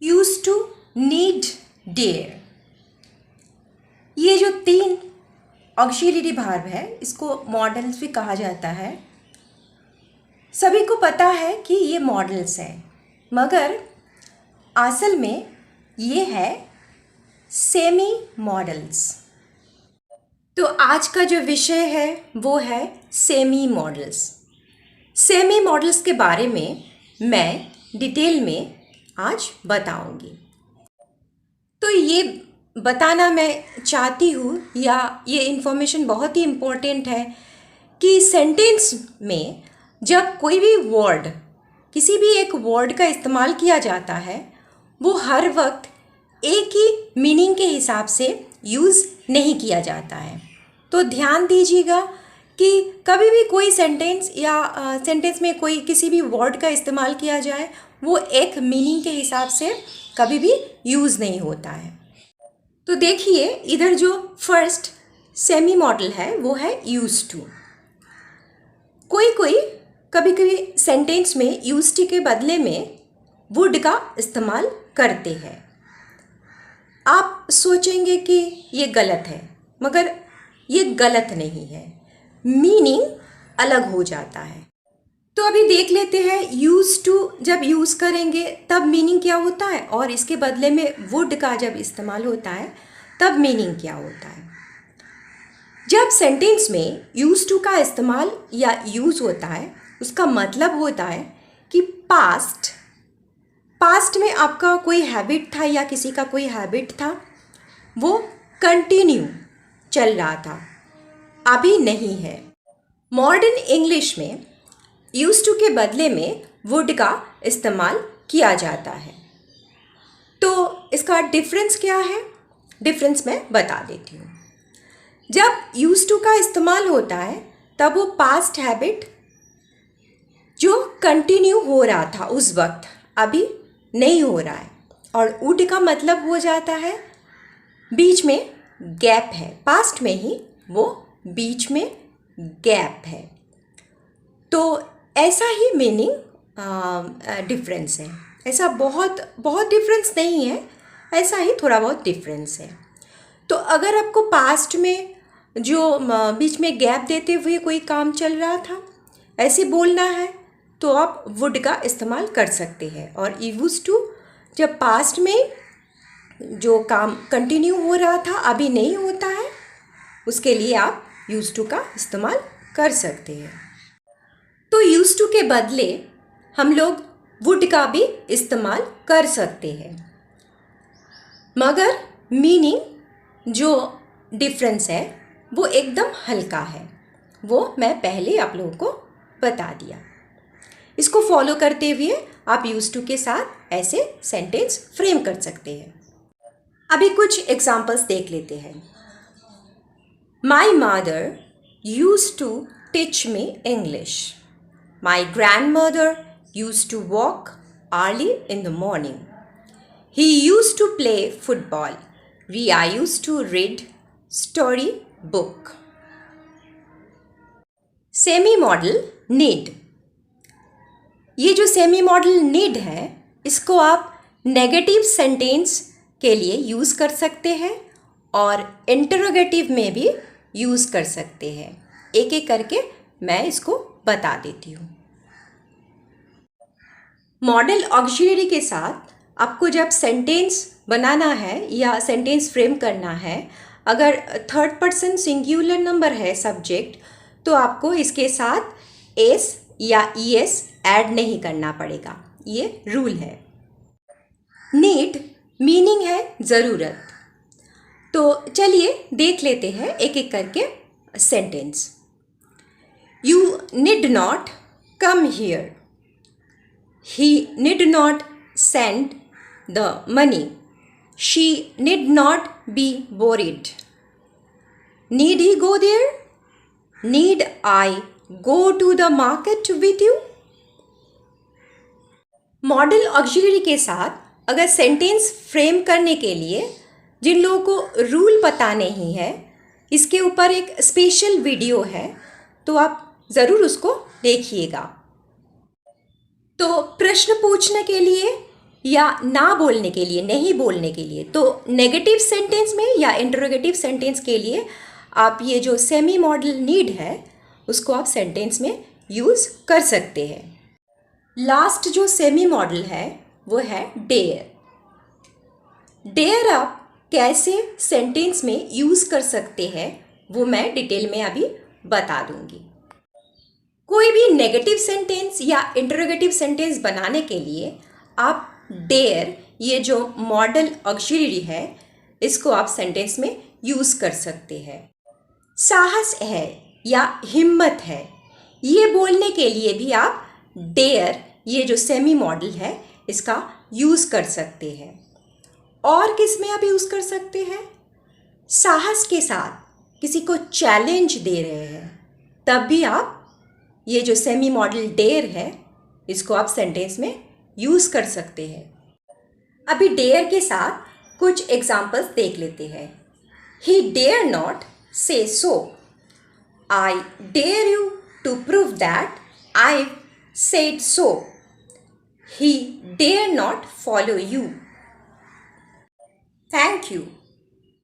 used to, need, dare। ये जो 3 auxiliary verb है इसको मॉडल्स भी कहा जाता है। सभी को पता है कि ये मॉडल्स हैं, मगर असल में ये है सेमी मॉडल्स। तो आज का जो विषय है वो है सेमी मॉडल्स। सेमी मॉडल्स के बारे में मैं डिटेल में आज बताऊंगी। तो ये बताना मैं चाहती हूँ, या ये इन्फॉर्मेशन बहुत ही इम्पोर्टेंट है कि सेंटेंस में जब कोई भी वर्ड, किसी भी एक वर्ड का इस्तेमाल किया जाता है, वो हर वक्त एक ही मीनिंग के हिसाब से यूज़ नहीं किया जाता है। तो ध्यान दीजिएगा कि कभी भी कोई सेंटेंस या सेंटेंस में कोई किसी भी वर्ड का इस्तेमाल किया जाए, वो एक मीनिंग के हिसाब से कभी भी यूज़ नहीं होता है। तो देखिए, इधर जो फर्स्ट सेमी मॉडल है वो है यूज्ड टू। कोई कभी कभी सेंटेंस में यूज्ड टू के बदले में वुड का इस्तेमाल करते हैं। आप सोचेंगे कि ये गलत है, मगर ये गलत नहीं है, मीनिंग अलग हो जाता है। तो अभी देख लेते हैं यूज टू जब यूज़ करेंगे तब मीनिंग क्या होता है, और इसके बदले में वुड का जब इस्तेमाल होता है तब मीनिंग क्या होता है। जब सेंटेंस में यूज टू का इस्तेमाल या यूज़ होता है, उसका मतलब होता है कि पास्ट में आपका कोई हैबिट था या किसी का कोई हैबिट था, वो कंटिन्यू चल रहा था, अभी नहीं है। मॉडर्न इंग्लिश में यूज टू के बदले में वुड का इस्तेमाल किया जाता है। तो इसका डिफरेंस क्या है, डिफरेंस मैं बता देती हूँ। जब यूज टू का इस्तेमाल होता है तब वो पास्ट हैबिट जो कंटिन्यू हो रहा था उस वक्त अभी नहीं हो रहा है, और वुड का मतलब हो जाता है बीच में गैप है, पास्ट में ही वो बीच में गैप है। तो ऐसा ही मीनिंग डिफरेंस है, ऐसा बहुत डिफरेंस नहीं है, ऐसा ही थोड़ा बहुत डिफरेंस है। तो अगर आपको पास्ट में जो बीच में गैप देते हुए कोई काम चल रहा था ऐसे बोलना है तो आप वुड का इस्तेमाल कर सकते हैं। और यूज्ड टू जब पास्ट में जो काम कंटिन्यू हो रहा था अभी नहीं होता है, उसके लिए आप यूज्ड टू का इस्तेमाल कर सकते हैं। तो यूज्ड टू के बदले हम लोग वुड का भी इस्तेमाल कर सकते हैं, मगर मीनिंग जो डिफरेंस है वो एकदम हल्का है, वो मैं पहले आप लोगों को बता दिया। इसको फॉलो करते हुए आप यूज्ड टू के साथ ऐसे सेंटेंस फ्रेम कर सकते हैं। अभी कुछ एग्जाम्पल्स देख लेते हैं। My mother used to teach me English. My grandmother used to walk early in the morning. He used to play football. We are used to read story book. Semi modal need. ये जो semi modal need है इसको आप negative sentence के लिए use कर सकते हैं और इंटरोगेटिव में भी यूज़ कर सकते हैं। एक एक करके मैं इसको बता देती हूँ। मॉडल ऑक्सिलरी के साथ आपको जब सेंटेंस बनाना है या सेंटेंस फ्रेम करना है, अगर थर्ड पर्सन सिंगुलर नंबर है सब्जेक्ट, तो आपको इसके साथ एस या ईएस ऐड नहीं करना पड़ेगा, ये रूल है। नीड मीनिंग है ज़रूरत। तो चलिए देख लेते हैं एक एक करके sentence. You need not come here. He need not send the money. She need not be worried. Need he go there? Need I go to the market with you? Modal auxiliary के साथ अगर sentence frame करने के लिए जिन लोगों को rule पता नहीं है, इसके ऊपर एक स्पेशल वीडियो है, तो आप ज़रूर उसको देखिएगा। तो प्रश्न पूछने के लिए या ना बोलने के लिए, नहीं बोलने के लिए, तो नेगेटिव सेंटेंस में या इंटरोगेटिव सेंटेंस के लिए आप ये जो सेमी मॉडल नीड है उसको आप सेंटेंस में यूज़ कर सकते हैं। लास्ट जो सेमी मॉडल है वो है डेयर। डेयर आप कैसे सेंटेंस में यूज़ कर सकते हैं वो मैं डिटेल में अभी बता दूंगी। कोई भी नेगेटिव सेंटेंस या इंटरोगेटिव सेंटेंस बनाने के लिए आप डेयर, ये जो मॉडल ऑक्सिलरी है, इसको आप सेंटेंस में यूज़ कर सकते हैं। साहस है या हिम्मत है, ये बोलने के लिए भी आप डेयर, ये जो सेमी मॉडल है, इसका यूज़ कर सकते हैं। और किस में आप यूज़ कर सकते हैं? साहस के साथ किसी को चैलेंज दे रहे हैं, तब भी आप ये जो सेमी मॉडल डेयर है इसको आप सेंटेंस में यूज़ कर सकते हैं। अभी डेयर के साथ कुछ एग्जाम्पल्स देख लेते हैं। ही dare not say so, I dare you to prove that I said so, he dare not follow you. Thank you.